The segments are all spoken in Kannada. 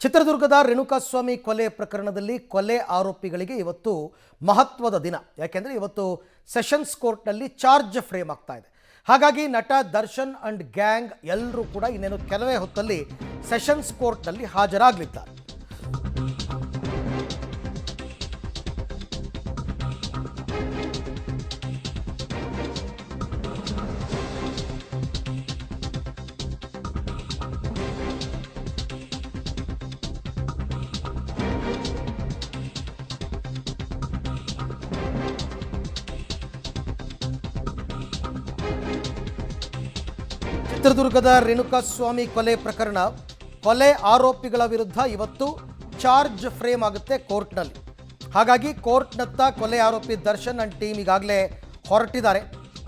ಚಿತ್ರದುರ್ಗದ ರೇಣುಕಾಸ್ವಾಮಿ ಕೊಲೆ ಪ್ರಕರಣದಲ್ಲಿ ಕೊಲೆ ಆರೋಪಿಗಳಿಗೆ ಇವತ್ತು ಮಹತ್ವದ ದಿನ. ಯಾಕೆಂದರೆ ಇವತ್ತು ಸೆಷನ್ಸ್ ಕೋರ್ಟ್ನಲ್ಲಿ ಚಾರ್ಜ್ ಫ್ರೇಮ್ ಆಗ್ತಾ ಇದೆ. ಹಾಗಾಗಿ ನಟ ದರ್ಶನ್ ಅಂಡ್ ಗ್ಯಾಂಗ್ ಎಲ್ಲರೂ ಕೂಡ ಇನ್ನೇನು ಕೆಲವೇ ಹೊತ್ತಲ್ಲಿ ಸೆಷನ್ಸ್ ಕೋರ್ಟ್ನಲ್ಲಿ ಹಾಜರಾಗಲಿದ್ದಾರೆ. ಚಿತ್ರದುರ್ಗದ ರೇಣುಕಾಸ್ವಾಮಿ ಕೊಲೆ ಪ್ರಕರಣ, ಕೊಲೆ ಆರೋಪಿಗಳ ವಿರುದ್ಧ ಇವತ್ತು ಚಾರ್ಜ್ ಫ್ರೇಮ್ ಆಗುತ್ತೆ ಕೋರ್ಟ್ನಲ್ಲಿ. ಹಾಗಾಗಿ ಕೋರ್ಟ್ನತ್ತ ಕೊಲೆ ಆರೋಪಿ ದರ್ಶನ್ ಅಂಡ್ ಟೀಮ್ ಈಗಾಗಲೇ ಹೊರಟಿದ್ದಾರೆ.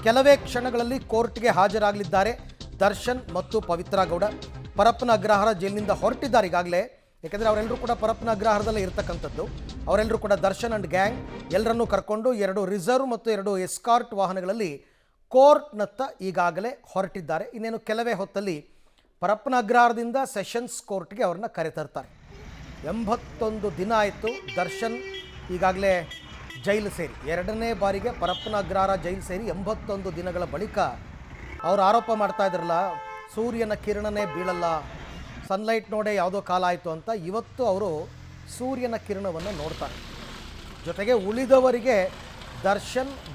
ಕೆಲವೇ ಕ್ಷಣಗಳಲ್ಲಿ ಕೋರ್ಟ್ಗೆ ಹಾಜರಾಗಲಿದ್ದಾರೆ ದರ್ಶನ್ ಮತ್ತು ಪವಿತ್ರ ಗೌಡ. ಪರಪ್ಪನ ಅಗ್ರಹಾರ ಜೈಲಿನಿಂದ ಹೊರಟಿದ್ದಾರೆ ಈಗಾಗಲೇ. ಯಾಕೆಂದರೆ ಅವರೆಲ್ಲರೂ ಕೂಡ ಪರಪ್ಪನ ಅಗ್ರಹಾರದಲ್ಲೇ ಇರತಕ್ಕಂಥದ್ದು. ಅವರೆಲ್ಲರೂ ಕೂಡ ದರ್ಶನ್ ಅಂಡ್ ಗ್ಯಾಂಗ್ ಎಲ್ಲರನ್ನೂ ಕರ್ಕೊಂಡು 2 ರಿಸರ್ವ್ ಮತ್ತು 2 ಎಸ್ಕಾರ್ಟ್ ವಾಹನಗಳಲ್ಲಿ ಕೋರ್ಟ್ನತ್ತ ಈಗಾಗಲೇ ಹೊರಟಿದ್ದಾರೆ. ಇನ್ನೇನು ಕೆಲವೇ ಹೊತ್ತಲ್ಲಿ ಪರಪ್ಪನ ಅಗ್ರಹಾರದಿಂದ ಸೆಷನ್ಸ್ ಕೋರ್ಟ್ಗೆ ಅವ್ರನ್ನ ಕರೆತರ್ತಾರೆ. 81 ದಿನ ಆಯಿತು ದರ್ಶನ್ ಈಗಾಗಲೇ ಜೈಲು ಸೇರಿ. 2ನೇ ಬಾರಿಗೆ ಪರಪ್ಪನ ಅಗ್ರಹಾರ ಜೈಲು ಸೇರಿ 81 ದಿನಗಳ ಬಳಿಕ ಅವರು ಆರೋಪ ಮಾಡ್ತಾ ಇದ್ರಲ್ಲ, ಸೂರ್ಯನ ಕಿರಣನೇ ಬೀಳಲ್ಲ, ಸನ್ಲೈಟ್ ನೋಡೇ ಯಾವುದೋ ಕಾಲ ಆಯಿತು ಅಂತ. ಇವತ್ತು ಅವರು ಸೂರ್ಯನ ಕಿರಣವನ್ನು ನೋಡ್ತಾರೆ. ಜೊತೆಗೆ ಉಳಿದವರಿಗೆ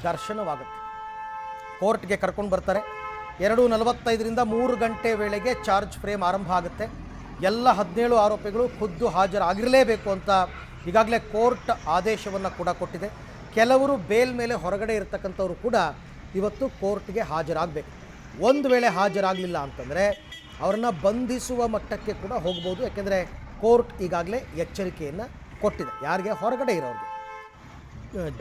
ದರ್ಶನವಾಗುತ್ತೆ. ಕೋರ್ಟ್ಗೆ ಕರ್ಕೊಂಡು ಬರ್ತಾರೆ. 2:45ರಿಂದ 3 ಗಂಟೆ ವೇಳೆಗೆ ಚಾರ್ಜ್ ಫ್ರೇಮ್ ಆರಂಭ ಆಗುತ್ತೆ. ಎಲ್ಲ 17 ಆರೋಪಿಗಳು ಖುದ್ದು ಹಾಜರಾಗಿರಲೇಬೇಕು ಅಂತ ಈಗಾಗಲೇ ಕೋರ್ಟ್ ಆದೇಶವನ್ನು ಕೂಡ ಕೊಟ್ಟಿದೆ. ಕೆಲವರು ಬೇಲ್ ಮೇಲೆ ಹೊರಗಡೆ ಇರತಕ್ಕಂಥವ್ರು ಕೂಡ ಇವತ್ತು ಕೋರ್ಟ್ಗೆ ಹಾಜರಾಗಬೇಕು. ಒಂದು ವೇಳೆ ಹಾಜರಾಗಲಿಲ್ಲ ಅಂತಂದರೆ ಅವ್ರನ್ನ ಬಂಧಿಸುವ ಮಟ್ಟಕ್ಕೆ ಕೂಡ ಹೋಗ್ಬೋದು. ಯಾಕೆಂದರೆ ಕೋರ್ಟ್ ಈಗಾಗಲೇ ಎಚ್ಚರಿಕೆಯನ್ನು ಕೊಟ್ಟಿದೆ. ಯಾರಿಗೆ? ಹೊರಗಡೆ ಇರೋರಿಗೆ.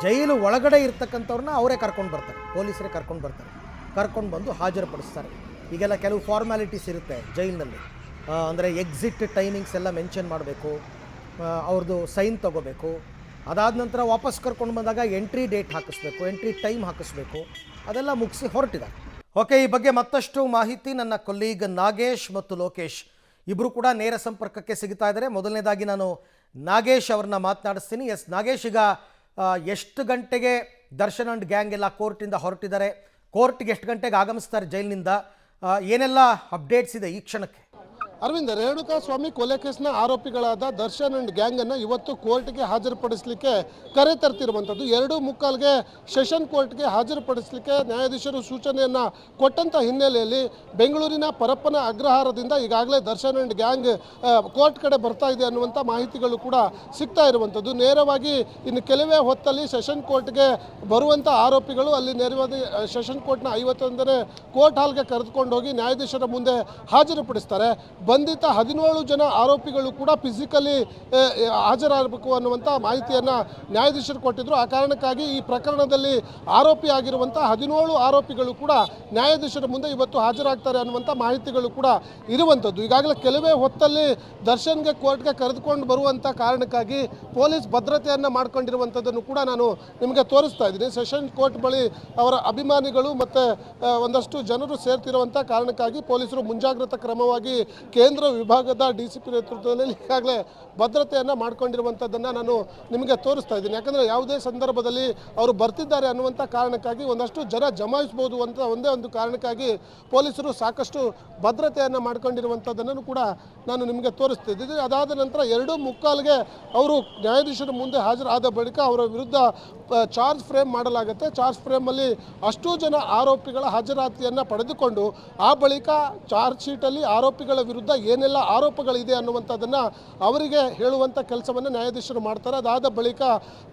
ಜೈಲು ಒಳಗಡೆ ಇರ್ತಕ್ಕಂಥವ್ರನ್ನ ಅವರೇ ಕರ್ಕೊಂಡು ಬರ್ತಾರೆ, ಪೊಲೀಸರೇ ಕರ್ಕೊಂಡು ಬರ್ತಾರೆ. ಕರ್ಕೊಂಡು ಬಂದು ಹಾಜರುಪಡಿಸ್ತಾರೆ. ಈಗೆಲ್ಲ ಕೆಲವು ಫಾರ್ಮ್ಯಾಲಿಟೀಸ್ ಇರುತ್ತೆ ಜೈಲಿನಲ್ಲಿ. ಅಂದರೆ ಎಕ್ಸಿಟ್ ಟೈಮಿಂಗ್ಸ್ ಎಲ್ಲ ಮೆನ್ಷನ್ ಮಾಡಬೇಕು, ಅವ್ರದ್ದು ಸೈನ್ ತೊಗೋಬೇಕು. ಅದಾದ ನಂತರ ವಾಪಸ್ ಕರ್ಕೊಂಡು ಬಂದಾಗ ಎಂಟ್ರಿ ಡೇಟ್ ಹಾಕಿಸ್ಬೇಕು, ಎಂಟ್ರಿ ಟೈಮ್ ಹಾಕಿಸ್ಬೇಕು. ಅದೆಲ್ಲ ಮುಗಿಸಿ ಹೊರಟಿದ್ದಾರೆ. ಓಕೆ, ಈ ಬಗ್ಗೆ ಮತ್ತಷ್ಟು ಮಾಹಿತಿ ನನ್ನ ಕೊಲೀಗ್ ನಾಗೇಶ್ ಮತ್ತು ಲೋಕೇಶ್ ಇಬ್ಬರು ಕೂಡ ನೇರ ಸಂಪರ್ಕಕ್ಕೆ ಸಿಗ್ತಾ ಇದ್ದಾರೆ. ಮೊದಲನೇದಾಗಿ ನಾನು ನಾಗೇಶ್ ಅವ್ರನ್ನ ಮಾತನಾಡಿಸ್ತೀನಿ. ಎಸ್ ನಾಗೇಶ್, ಈಗ ಎಷ್ಟು ಗಂಟೆಗೆ ದರ್ಶನ್ ಅಂಡ್ ಗ್ಯಾಂಗ್ ಎಲ್ಲ ಕೋರ್ಟಿಂದ ಹೊರಟಿದ್ದಾರೆ? ಕೋರ್ಟ್ಗೆ ಎಷ್ಟು ಗಂಟೆಗೆ ಆಗಮಿಸ್ತಾರೆ ಜೈಲಿನಿಂದ? ಏನೆಲ್ಲ ಅಪ್ಡೇಟ್ಸ್ ಇದೆ ಈ ಕ್ಷಣಕ್ಕೆ? ಅರವಿಂದ್, ರೇಣುಕಾಸ್ವಾಮಿ ಕೊಲೆ ಕೇಸ್ನ ಆರೋಪಿಗಳಾದ ದರ್ಶನ್ ಅಂಡ್ ಗ್ಯಾಂಗ್ ಅನ್ನು ಇವತ್ತು ಕೋರ್ಟ್ಗೆ ಹಾಜರುಪಡಿಸಲಿಕ್ಕೆ ಕರೆ ತರ್ತಿರುವಂಥದ್ದು. 2:45ಗೆ ಸೆಷನ್ ಕೋರ್ಟ್ಗೆ ಹಾಜರುಪಡಿಸಲಿಕ್ಕೆ ನ್ಯಾಯಾಧೀಶರು ಸೂಚನೆಯನ್ನು ಕೊಟ್ಟಂಥ ಹಿನ್ನೆಲೆಯಲ್ಲಿ ಬೆಂಗಳೂರಿನ ಪರಪ್ಪನ ಅಗ್ರಹಾರದಿಂದ ಈಗಾಗಲೇ ದರ್ಶನ್ ಅಂಡ್ ಗ್ಯಾಂಗ್ ಕೋರ್ಟ್ ಕಡೆ ಬರ್ತಾ ಇದೆ ಅನ್ನುವಂಥ ಮಾಹಿತಿಗಳು ಕೂಡ ಸಿಗ್ತಾ ಇರುವಂಥದ್ದು. ನೇರವಾಗಿ ಇನ್ನು ಕೆಲವೇ ಹೊತ್ತಲ್ಲಿ ಸೆಷನ್ ಕೋರ್ಟ್ಗೆ ಬರುವಂಥ ಆರೋಪಿಗಳು ಅಲ್ಲಿ ನೇರವಾಗಿ ಸೆಷನ್ ಕೋರ್ಟ್ನ 51ನೇ ಕೋರ್ಟ್ ಹಾಲ್ಗೆ ಕರೆದುಕೊಂಡು ಹೋಗಿ ನ್ಯಾಯಾಧೀಶರ ಮುಂದೆ ಹಾಜರುಪಡಿಸ್ತಾರೆ. ಬಂಧಿತ 17 ಜನ ಆರೋಪಿಗಳು ಕೂಡ ಫಿಸಿಕಲಿ ಹಾಜರಾಗಬೇಕು ಅನ್ನುವಂಥ ಮಾಹಿತಿಯನ್ನು ನ್ಯಾಯಾಧೀಶರು ಕೊಟ್ಟಿದ್ದರು. ಆ ಕಾರಣಕ್ಕಾಗಿ ಈ ಪ್ರಕರಣದಲ್ಲಿ ಆರೋಪಿಯಾಗಿರುವಂಥ 17 ಆರೋಪಿಗಳು ಕೂಡ ನ್ಯಾಯಾಧೀಶರ ಮುಂದೆ ಇವತ್ತು ಹಾಜರಾಗ್ತಾರೆ ಅನ್ನುವಂಥ ಮಾಹಿತಿಗಳು ಕೂಡ ಇರುವಂಥದ್ದು. ಈಗಾಗಲೇ ಕೆಲವೇ ಹೊತ್ತಲ್ಲಿ ದರ್ಶನ್ಗೆ ಕೋರ್ಟ್ಗೆ ಕರೆದುಕೊಂಡು ಬರುವಂಥ ಕಾರಣಕ್ಕಾಗಿ ಪೊಲೀಸ್ ಭದ್ರತೆಯನ್ನು ಮಾಡ್ಕೊಂಡಿರುವಂಥದ್ದನ್ನು ಕೂಡ ನಾನು ನಿಮಗೆ ತೋರಿಸ್ತಾ ಇದ್ದೀನಿ. ಸೆಷನ್ ಕೋರ್ಟ್ ಬಳಿ ಅವರ ಅಭಿಮಾನಿಗಳು ಮತ್ತು ಒಂದಷ್ಟು ಜನರು ಸೇರ್ತಿರುವಂಥ ಕಾರಣಕ್ಕಾಗಿ ಪೊಲೀಸರು ಮುಂಜಾಗ್ರತಾ ಕ್ರಮವಾಗಿ ಕೇಂದ್ರ ವಿಭಾಗದ DCP ನೇತೃತ್ವದಲ್ಲಿ ಈಗಾಗಲೇ ಭದ್ರತೆಯನ್ನು ಮಾಡ್ಕೊಂಡಿರುವಂಥದ್ದನ್ನು ನಾನು ನಿಮಗೆ ತೋರಿಸ್ತಾ ಇದ್ದೀನಿ. ಯಾಕಂದರೆ ಯಾವುದೇ ಸಂದರ್ಭದಲ್ಲಿ ಅವರು ಬರ್ತಿದ್ದಾರೆ ಅನ್ನುವಂಥ ಕಾರಣಕ್ಕಾಗಿ ಒಂದಷ್ಟು ಜನ ಜಮಾಯಿಸ್ಬೋದು ಅಂತ ಒಂದೇ ಒಂದು ಕಾರಣಕ್ಕಾಗಿ ಪೊಲೀಸರು ಸಾಕಷ್ಟು ಭದ್ರತೆಯನ್ನು ಮಾಡ್ಕೊಂಡಿರುವಂಥದ್ದನ್ನು ಕೂಡ ನಾನು ನಿಮಗೆ ತೋರಿಸ್ತಿದ್ದೀನಿ. ಅದಾದ ನಂತರ 2:45ಗೆ ಅವರು ನ್ಯಾಯಾಧೀಶರ ಮುಂದೆ ಹಾಜರಾದ ಬಳಿಕ ಅವರ ವಿರುದ್ಧ ಚಾರ್ಜ್ ಫ್ರೇಮ್ ಮಾಡಲಾಗುತ್ತೆ. ಚಾರ್ಜ್ ಫ್ರೇಮಲ್ಲಿ ಅಷ್ಟೂ ಜನ ಆರೋಪಿಗಳ ಹಾಜರಾತಿಯನ್ನು ಪಡೆದುಕೊಂಡು ಆ ಬಳಿಕ ಚಾರ್ಜ್ ಶೀಟಲ್ಲಿ ಆರೋಪಿಗಳ ವಿರುದ್ಧ ಏನೆಲ್ಲ ಆರೋಪಗಳಿದೆ ಅನ್ನುವಂಥದ್ದನ್ನು ಅವರಿಗೆ ಹೇಳುವಂಥ ಕೆಲಸವನ್ನು ನ್ಯಾಯಾಧೀಶರು ಮಾಡ್ತಾರೆ. ಅದಾದ ಬಳಿಕ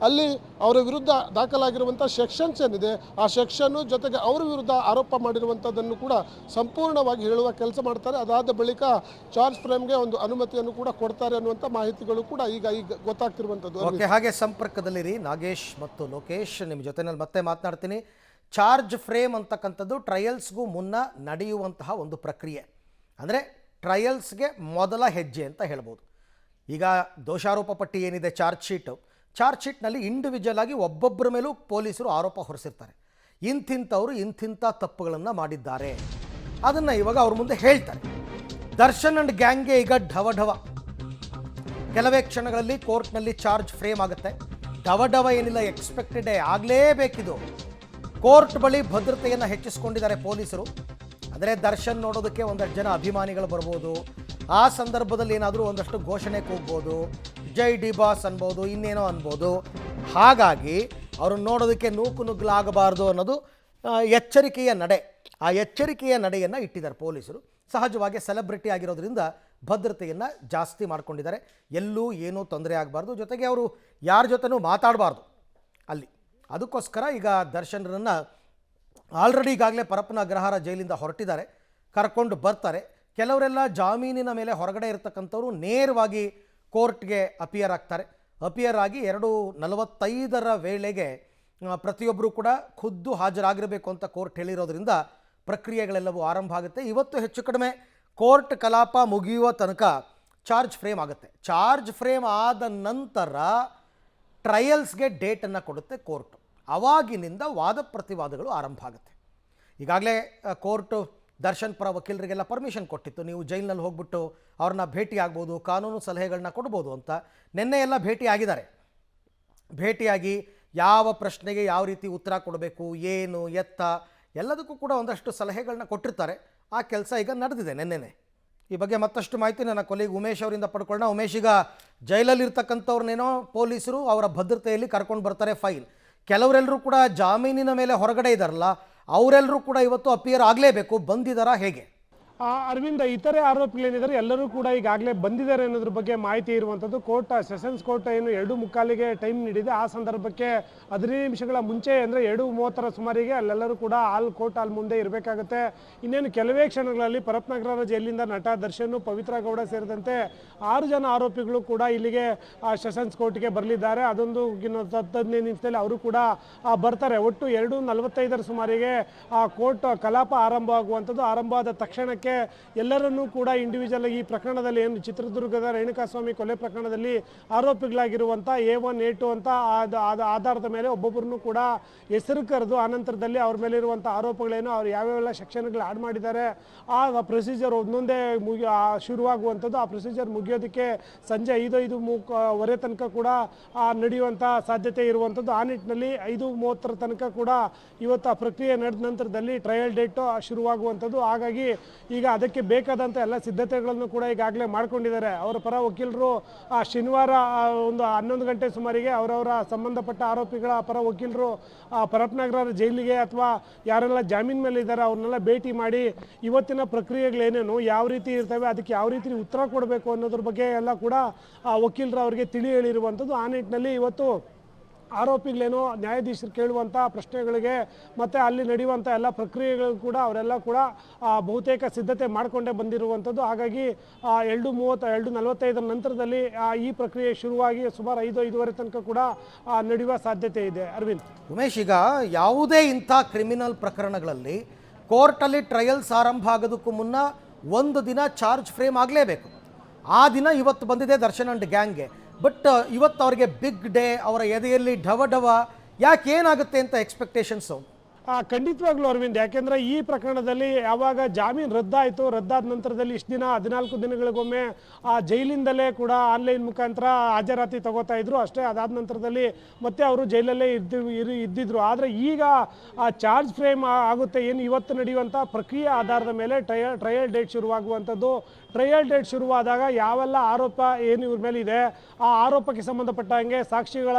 ಅಲ್ಲಿ ಅವರ ವಿರುದ್ಧ ದಾಖಲಾಗಿರುವಂಥ ಸೆಕ್ಷನ್ಸ್ ಏನಿದೆ ಆ ಸೆಕ್ಷನ್ನು ಜೊತೆಗೆ ಅವರ ವಿರುದ್ಧ ಆರೋಪ ಮಾಡಿರುವಂಥದ್ದನ್ನು ಕೂಡ ಸಂಪೂರ್ಣವಾಗಿ ಹೇಳುವ ಕೆಲಸ ಮಾಡ್ತಾರೆ. ಅದಾದ ಬಳಿಕ ಚಾರ್ಜ್ ಫ್ರೇಮ್ಗೆ ಒಂದು ಅನುಮತಿಯನ್ನು ಕೂಡ ಕೊಡ್ತಾರೆ ಅನ್ನುವಂಥ ಮಾಹಿತಿಗಳು ಕೂಡ ಈಗ ಗೊತ್ತಾಗ್ತಿರುವಂಥದ್ದು. ಓಕೆ, ಹಾಗೆ ಸಂಪರ್ಕದಲ್ಲಿರಿ ನಾಗೇಶ್ ಮತ್ತು ಲೋಕೇಶ್. ನಿಮ್ಮ ಜೊತೆನಲ್ಲಿ ಮತ್ತೆ ಮಾತನಾಡ್ತೀನಿ. ಚಾರ್ಜ್ ಫ್ರೇಮ್ ಅಂತಕ್ಕಂಥದ್ದು ಟ್ರಯಲ್ಸ್ಗೂ ಮುನ್ನ ನಡೆಯುವಂತಹ ಒಂದು ಪ್ರಕ್ರಿಯೆ. ಅಂದರೆ ಟ್ರಯಲ್ಸ್ಗೆ ಮೊದಲ ಹೆಜ್ಜೆ ಅಂತ ಹೇಳ್ಬೋದು. ಈಗ ದೋಷಾರೋಪ ಪಟ್ಟಿ ಏನಿದೆ, ಚಾರ್ಜ್ ಶೀಟ್ನಲ್ಲಿ ಇಂಡಿವಿಜುವಲ್ ಆಗಿ ಒಬ್ಬೊಬ್ಬರ ಮೇಲೂ ಪೊಲೀಸರು ಆರೋಪ ಹೊರಿಸಿರ್ತಾರೆ. ಇಂತಿಂಥವರು ಇಂತಿಂಥ ತಪ್ಪುಗಳನ್ನು ಮಾಡಿದ್ದಾರೆ, ಅದನ್ನು ಇವಾಗ ಅವ್ರ ಮುಂದೆ ಹೇಳ್ತಾರೆ. ದರ್ಶನ್ ಅಂಡ್ ಗ್ಯಾಂಗ್ಗೆ ಈಗ ಢವ ಕೆಲವೇ ಕ್ಷಣಗಳಲ್ಲಿ ಕೋರ್ಟ್ನಲ್ಲಿ ಚಾರ್ಜ್ ಫ್ರೇಮ್ ಆಗುತ್ತೆ. ಡವ ಏನಿಲ್ಲ, ಎಕ್ಸ್ಪೆಕ್ಟೆಡ್ ಆಗಲೇಬೇಕಿದು. ಕೋರ್ಟ್ ಬಳಿ ಭದ್ರತೆಯನ್ನು ಹೆಚ್ಚಿಸಿಕೊಂಡಿದ್ದಾರೆ ಪೊಲೀಸರು. ಅಂದರೆ ದರ್ಶನ್ ನೋಡೋದಕ್ಕೆ ಒಂದಷ್ಟು ಜನ ಅಭಿಮಾನಿಗಳು ಬರ್ಬೋದು. ಆ ಸಂದರ್ಭದಲ್ಲಿ ಏನಾದರೂ ಒಂದಷ್ಟು ಘೋಷಣೆ ಕೂಗ್ಬೋದು, ಜೈ ಡಿ ಬಾಸ್ ಅನ್ಬೋದು, ಇನ್ನೇನೋ ಅನ್ಬೋದು. ಹಾಗಾಗಿ ಅವ್ರನ್ನ ನೋಡೋದಕ್ಕೆ ನುಗ್ಗಲಾಗಬಾರ್ದು ಅನ್ನೋದು ಎಚ್ಚರಿಕೆಯ ನಡೆ. ಆ ಎಚ್ಚರಿಕೆಯ ನಡೆಯನ್ನು ಇಟ್ಟಿದ್ದಾರೆ ಪೊಲೀಸರು. ಸಹಜವಾಗಿ ಸೆಲೆಬ್ರಿಟಿ ಆಗಿರೋದ್ರಿಂದ ಭದ್ರತೆಯನ್ನು ಜಾಸ್ತಿ ಮಾಡ್ಕೊಂಡಿದ್ದಾರೆ. ಎಲ್ಲೂ ಏನೂ ತೊಂದರೆ ಆಗಬಾರ್ದು. ಜೊತೆಗೆ ಅವರು ಯಾರ ಜೊತೆನೂ ಮಾತಾಡಬಾರ್ದು ಅಲ್ಲಿ. ಅದಕ್ಕೋಸ್ಕರ ಈಗ ದರ್ಶನ್ರನ್ನು ಆಲ್ರೆಡಿ ಈಗಾಗಲೇ ಪರಪ್ಪನ ಅಗ್ರಹಾರ ಜೈಲಿಂದ ಹೊರಟಿದ್ದಾರೆ, ಕರ್ಕೊಂಡು ಬರ್ತಾರೆ. ಕೆಲವರೆಲ್ಲ ಜಾಮೀನಿನ ಮೇಲೆ ಹೊರಗಡೆ ಇರತಕ್ಕಂಥವ್ರು ನೇರವಾಗಿ ಕೋರ್ಟ್ಗೆ ಅಪಿಯರ್ ಆಗಿ 2:45 ವೇಳೆಗೆ ಪ್ರತಿಯೊಬ್ಬರು ಕೂಡ ಖುದ್ದು ಹಾಜರಾಗಿರಬೇಕು ಅಂತ ಕೋರ್ಟ್ ಹೇಳಿರೋದ್ರಿಂದ ಪ್ರಕ್ರಿಯೆಗಳೆಲ್ಲವೂ ಆರಂಭ ಆಗುತ್ತೆ. ಇವತ್ತು ಹೆಚ್ಚು ಕಡಿಮೆ ಕೋರ್ಟ್ ಕಲಾಪ ಮುಗಿಯುವ ತನಕ ಚಾರ್ಜ್ ಫ್ರೇಮ್ ಆಗುತ್ತೆ. ಚಾರ್ಜ್ ಫ್ರೇಮ್ ಆದ ನಂತರ ಟ್ರಯಲ್ಸ್ಗೆ ಡೇಟನ್ನು ಕೊಡುತ್ತೆ ಕೋರ್ಟು. ಅವಾಗಿನಿಂದ ವಾದ ಪ್ರತಿವಾದಗಳು ಆರಂಭ ಆಗುತ್ತೆ. ಈಗಾಗಲೇ ಕೋರ್ಟು ದರ್ಶನ್ ಪರ ವಕೀಲರಿಗೆಲ್ಲ ಪರ್ಮಿಷನ್ ಕೊಟ್ಟಿತ್ತು, ನೀವು ಜೈಲಿನಲ್ಲಿ ಹೋಗ್ಬಿಟ್ಟು ಅವ್ರನ್ನ ಭೇಟಿ ಆಗ್ಬೋದು, ಕಾನೂನು ಸಲಹೆಗಳನ್ನ ಕೊಡ್ಬೋದು ಅಂತ. ನಿನ್ನೆ ಎಲ್ಲ ಭೇಟಿಯಾಗಿ ಯಾವ ಪ್ರಶ್ನೆಗೆ ಯಾವ ರೀತಿ ಉತ್ತರ ಕೊಡಬೇಕು, ಏನು ಎತ್ತ ಎಲ್ಲದಕ್ಕೂ ಕೂಡ ಒಂದಷ್ಟು ಸಲಹೆಗಳನ್ನ ಕೊಟ್ಟಿರ್ತಾರೆ. ಆ ಕೆಲಸ ಈಗ ನಡೆದಿದೆ ನಿನ್ನೆನೆ. ಈ ಬಗ್ಗೆ ಮತ್ತಷ್ಟು ಮಾಹಿತಿ ನನ್ನ ಕೊಲೀಗ್ ಉಮೇಶ್ ಅವರಿಂದ ಪಡ್ಕೊಳ್ಳೋಣ. ಉಮೇಶ್, ಈಗ ಜೈಲಲ್ಲಿರ್ತಕ್ಕಂಥವ್ರನ್ನೇನೋ ಪೊಲೀಸರು ಅವರ ಭದ್ರತೆಯಲ್ಲಿ ಕರ್ಕೊಂಡು ಬರ್ತಾರೆ, ಫೈನ್. ಕೆಲವರೆಲ್ಲರೂ ಕೂಡ ಜಾಮೀನಿನ ಮೇಲೆ ಹೊರಗಡೆ ಇದ್ದಾರಲ್ಲ, ಅವರೆಲ್ಲರೂ ಕೂಡ ಇವತ್ತು ಅಪಿಯರ್ ಆಗಲೇಬೇಕು, ಬಂದಿದ್ದಾರಾ ಹೇಗೆ? ಅರವಿಂದ, ಇತರೆ ಆರೋಪಿಗಳೇನಿದ್ದಾರೆ ಎಲ್ಲರೂ ಕೂಡ ಈಗಾಗಲೇ ಬಂದಿದ್ದಾರೆ ಅನ್ನೋದ್ರ ಬಗ್ಗೆ ಮಾಹಿತಿ ಇರುವಂಥದ್ದು. ಸೆಷನ್ಸ್ ಕೋರ್ಟ್ ಏನು 2:45ಗೆ ಟೈಮ್ ನೀಡಿದೆ. ಆ ಸಂದರ್ಭಕ್ಕೆ 15 ನಿಮಿಷಗಳ ಮುಂಚೆ ಅಂದರೆ 2:30 ಸುಮಾರಿಗೆ ಅಲ್ಲೆಲ್ಲರೂ ಕೂಡ ಕೋರ್ಟ್ ಹಾಲ್ ಮುಂದೆ ಇರಬೇಕಾಗುತ್ತೆ. ಇನ್ನೇನು ಕೆಲವೇ ಕ್ಷಣಗಳಲ್ಲಿ ಪರಪ್ಪನಗರ ಜೈಲಿಂದ ನಟ ದರ್ಶನ್, ಪವಿತ್ರ ಗೌಡ ಸೇರಿದಂತೆ 6 ಜನ ಆರೋಪಿಗಳು ಕೂಡ ಇಲ್ಲಿಗೆ ಸೆಷನ್ಸ್ ಕೋರ್ಟ್ಗೆ ಬರಲಿದ್ದಾರೆ. ಅದೊಂದು 15 ನಿಮಿಷದಲ್ಲಿ ಅವರು ಕೂಡ ಬರ್ತಾರೆ. ಒಟ್ಟು 2:45 ಸುಮಾರಿಗೆ ಕೋರ್ಟ್ ಕಲಾಪ ಆರಂಭ ಆಗುವಂಥದ್ದು. ಆರಂಭ ಆದ ತಕ್ಷಣಕ್ಕೆ ಎಲ್ಲರನ್ನೂ ಕೂಡ ಇಂಡಿವಿಜುವಲ್ ಈ ಪ್ರಕರಣದಲ್ಲಿ ಏನು ಚಿತ್ರದುರ್ಗದ ರೇಣುಕಾಸ್ವಾಮಿ ಕೊಲೆ ಪ್ರಕರಣದಲ್ಲಿ ಆರೋಪಿಗಳಾಗಿರುವಂಥ A1 A2 ಅಂತ ಆಧಾರದ ಮೇಲೆ ಒಬ್ಬೊಬ್ಬರನ್ನು ಕೂಡ ಹೆಸರು ಕರೆದು ಆನಂತರದಲ್ಲಿ ಅವ್ರ ಮೇಲೆ ಇರುವಂಥ ಆರೋಪಗಳೇನು, ಅವ್ರು ಯಾವ್ಯಾವೆಲ್ಲ ಸೆಕ್ಷನ್ಗಳು ಆ್ಯಡ್ ಮಾಡಿದ್ದಾರೆ, ಆ ಪ್ರೊಸೀಜರ್ ಒಂದೊಂದೇ ಶುರುವಾಗುವಂಥದ್ದು. ಆ ಪ್ರೊಸೀಜರ್ ಮುಗಿಯೋದಕ್ಕೆ ಸಂಜೆ 5:05 ತನಕ ಕೂಡ ನಡೆಯುವಂಥ ಸಾಧ್ಯತೆ ಇರುವಂಥದ್ದು. ಆ ನಿಟ್ಟಿನಲ್ಲಿ 5:30 ತನಕ ಕೂಡ ಇವತ್ತು ಆ ಪ್ರಕ್ರಿಯೆ ನಡೆದ ನಂತರದಲ್ಲಿ ಟ್ರಯಲ್ ಡೇಟು ಶುರುವಾಗುವಂಥದ್ದು. ಹಾಗಾಗಿ ಈಗ ಅದಕ್ಕೆ ಬೇಕಾದಂಥ ಎಲ್ಲ ಸಿದ್ಧತೆಗಳನ್ನು ಕೂಡ ಈಗಾಗಲೇ ಮಾಡ್ಕೊಂಡಿದ್ದಾರೆ. ಅವರ ಪರ ವಕೀಲರು ಶನಿವಾರ ಒಂದು 11 ಗಂಟೆ ಸುಮಾರಿಗೆ ಅವರವರ ಸಂಬಂಧಪಟ್ಟ ಆರೋಪಿಗಳ ಪರ ವಕೀಲರು ಪರಪ್ಪನಗರ ಜೈಲಿಗೆ ಅಥವಾ ಯಾರೆಲ್ಲ ಜಾಮೀನು ಮೇಲೆ ಇದ್ದಾರೆ ಅವ್ರನ್ನೆಲ್ಲ ಭೇಟಿ ಮಾಡಿ ಇವತ್ತಿನ ಪ್ರಕ್ರಿಯೆಗಳೇನೇನು, ಯಾವ ರೀತಿ ಇರ್ತವೆ, ಅದಕ್ಕೆ ಯಾವ ರೀತಿ ಉತ್ತರ ಕೊಡಬೇಕು ಅನ್ನೋದ್ರ ಬಗ್ಗೆ ಎಲ್ಲ ಕೂಡ ವಕೀಲರು ಅವರಿಗೆ ತಿಳಿ ಹೇಳಿರುವಂಥದ್ದು. ಆ ನಿಟ್ಟಿನಲ್ಲಿ ಇವತ್ತು ಆರೋಪಿಗಳೇನೋ ನ್ಯಾಯಾಧೀಶರು ಕೇಳುವಂಥ ಪ್ರಶ್ನೆಗಳಿಗೆ ಮತ್ತು ಅಲ್ಲಿ ನಡೆಯುವಂಥ ಎಲ್ಲ ಪ್ರಕ್ರಿಯೆಗಳು ಕೂಡ ಅವರೆಲ್ಲ ಕೂಡ ಬಹುತೇಕ ಸಿದ್ಧತೆ ಮಾಡಿಕೊಂಡೇ ಬಂದಿರುವಂಥದ್ದು. ಹಾಗಾಗಿ 2:45 ನಂತರದಲ್ಲಿ ಈ ಪ್ರಕ್ರಿಯೆ ಶುರುವಾಗಿ ಸುಮಾರು 5:05 ತನಕ ಕೂಡ ನಡೆಯುವ ಸಾಧ್ಯತೆ ಇದೆ. ಅರವಿಂದ್. ಉಮೇಶ್, ಈಗ ಯಾವುದೇ ಇಂಥ ಕ್ರಿಮಿನಲ್ ಪ್ರಕರಣಗಳಲ್ಲಿ ಕೋರ್ಟಲ್ಲಿ ಟ್ರಯಲ್ಸ್ ಆರಂಭ ಆಗೋದಕ್ಕೂ ಮುನ್ನ ಒಂದು ದಿನ ಚಾರ್ಜ್ ಫ್ರೇಮ್ ಆಗಲೇಬೇಕು. ಆ ದಿನ ಇವತ್ತು ಬಂದಿದೆ ದರ್ಶನ್ ಅಂಡ್ ಗ್ಯಾಂಗ್ಗೆ. ಬಟ್ ಇವತ್ತು ಅವರಿಗೆ ಬಿಗ್ ಡೇ, ಅವರ ಎದೆಯಲ್ಲಿ ಢವ ಯಾಕೆ, ಏನಾಗುತ್ತೆ ಅಂತ ಎಕ್ಸ್ಪೆಕ್ಟೇಷನ್ಸು? ಖಂಡಿತವಾಗ್ಲೂ ಅರವಿಂದ್, ಯಾಕೆಂದರೆ ಈ ಪ್ರಕರಣದಲ್ಲಿ ಯಾವಾಗ ಜಾಮೀನು ರದ್ದಾದ ನಂತರದಲ್ಲಿ ಇಷ್ಟು ದಿನ 14 ದಿನಗಳಿಗೊಮ್ಮೆ ಜೈಲಿಂದಲೇ ಕೂಡ ಆನ್ಲೈನ್ ಮುಖಾಂತರ ಹಾಜರಾತಿ ತಗೋತಾ ಇದ್ರು ಅಷ್ಟೇ. ಅದಾದ ನಂತರದಲ್ಲಿ ಮತ್ತೆ ಅವರು ಜೈಲಲ್ಲೇ ಇದ್ದಿದ್ರು. ಆದರೆ ಈಗ ಚಾರ್ಜ್ ಫ್ರೇಮ್ ಆಗುತ್ತೆ. ಏನು ಇವತ್ತು ನಡೆಯುವಂಥ ಪ್ರಕ್ರಿಯೆ ಆಧಾರದ ಮೇಲೆ ಟ್ರಯಲ್ ಡೇಟ್ ಶುರುವಾಗುವಂಥದ್ದು. ಟ್ರಯಲ್ ಡೇಟ್ ಶುರುವಾದಾಗ ಯಾವೆಲ್ಲ ಆರೋಪ ಏನು ಇವ್ರ ಮೇಲೆ ಇದೆ, ಆ ಆರೋಪಕ್ಕೆ ಸಂಬಂಧಪಟ್ಟಂಗೆ ಸಾಕ್ಷಿಗಳ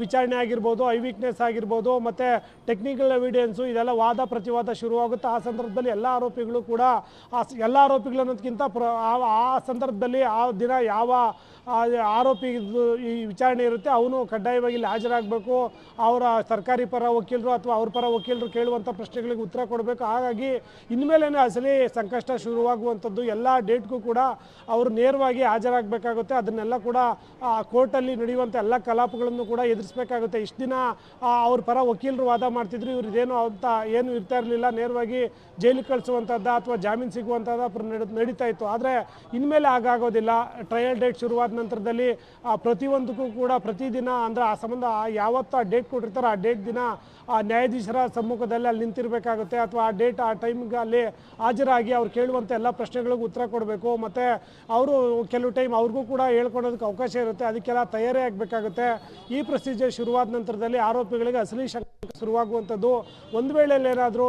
ವಿಚಾರಣೆ ಆಗಿರ್ಬೋದು, ಐ ವಿಟ್ನೆಸ್ ಆಗಿರ್ಬೋದು, ಮತ್ತು ಟೆಕ್ನಿಕಲ್ ಎವಿಡೆನ್ಸು, ಇದೆಲ್ಲ ವಾದ ಪ್ರತಿವಾದ ಶುರುವಾಗುತ್ತೆ. ಆ ಸಂದರ್ಭದಲ್ಲಿ ಎಲ್ಲ ಆರೋಪಿಗಳು ಕೂಡ ಎಲ್ಲ ಆರೋಪಿಗಳು ಅನ್ನೋದಕ್ಕಿಂತ ಆ ಸಂದರ್ಭದಲ್ಲಿ ಆ ದಿನ ಯಾವ ಆರೋಪಿ ಈ ವಿಚಾರಣೆ ಇರುತ್ತೆ ಅವನು ಕಡ್ಡಾಯವಾಗಿ ಇಲ್ಲಿ ಹಾಜರಾಗಬೇಕು. ಅವರ ಸರ್ಕಾರಿ ಪರ ವಕೀಲರು ಅಥವಾ ಅವ್ರ ಪರ ವಕೀಲರು ಕೇಳುವಂಥ ಪ್ರಶ್ನೆಗಳಿಗೆ ಉತ್ತರ ಕೊಡಬೇಕು. ಹಾಗಾಗಿ ಇನ್ಮೇಲೆ ಅಸಲಿ ಸಂಕಷ್ಟ ಶುರುವಾಗುವಂಥದ್ದು. ಎಲ್ಲ ಡೇಟ್ಗೂ ಕೂಡ ಅವರು ನೇರವಾಗಿ ಹಾಜರಾಗಬೇಕಾಗುತ್ತೆ. ಅದನ್ನೆಲ್ಲ ಕೂಡ ಕೋರ್ಟಲ್ಲಿ ನಡೆಯುವಂಥ ಎಲ್ಲ ಕಲಾಪಗಳನ್ನು ಕೂಡ ಎದುರಿಸಬೇಕಾಗುತ್ತೆ. ಇಷ್ಟು ದಿನ ಅವ್ರ ಪರ ವಕೀಲರು ವಾದ ಮಾಡ್ತಿದ್ರು, ಇವ್ರು ಇದೇನು ಅಂತ ಏನು ಇರ್ತಾ ಇರಲಿಲ್ಲ, ನೇರವಾಗಿ ಜೈಲಿಗೆ ಕಳಿಸುವಂಥದ್ದು ಅಥವಾ ಜಾಮೀನು ಸಿಗುವಂಥದ್ದು ನಡೀತಾ ಇತ್ತು. ಆದರೆ ಇನ್ಮೇಲೆ ಆಗೋದಿಲ್ಲ. ಟ್ರಯಲ್ ಡೇಟ್ ಶುರುವಾದ ನಂತರದಲ್ಲಿ ಪ್ರತಿಯೊಂದಕ್ಕೂ ಕೂಡ ಪ್ರತಿದಿನ ಅಂದರೆ ಆ ಸಂಬಂಧ ಯಾವತ್ತು ಆ ಡೇಟ್ ಕೊಟ್ಟಿರ್ತಾರೋ ಆ ಡೇಟ್ ದಿನ ಆ ನ್ಯಾಯಾಧೀಶರ ಸಮ್ಮುಖದಲ್ಲಿ ಅಲ್ಲಿ ನಿಂತಿರಬೇಕಾಗುತ್ತೆ, ಅಥವಾ ಆ ಡೇಟ್ ಆ ಟೈಮ್ಗೆ ಅಲ್ಲಿ ಹಾಜರಾಗಿ ಅವ್ರು ಕೇಳುವಂಥ ಎಲ್ಲ ಪ್ರಶ್ನೆಗಳಿಗೂ ಉತ್ತರ ಕೊಡಬೇಕು. ಮತ್ತು ಅವರು ಕೆಲವು ಟೈಮ್ ಅವ್ರಿಗೂ ಕೂಡ ಹೇಳ್ಕೊಳೋದಕ್ಕೆ ಅವಕಾಶ ಇರುತ್ತೆ, ಅದಕ್ಕೆಲ್ಲ ತಯಾರಿ ಆಗಬೇಕಾಗುತ್ತೆ. ಈ ಪ್ರೊಸೀಜರ್ ಶುರುವಾದ ನಂತರದಲ್ಲಿ ಆರೋಪಿಗಳಿಗೆ ಅಸಲಿ ಶಂಕೆ ಶುರುವಾಗುವಂಥದ್ದು. ಒಂದು ವೇಳೆ ಏನಾದರೂ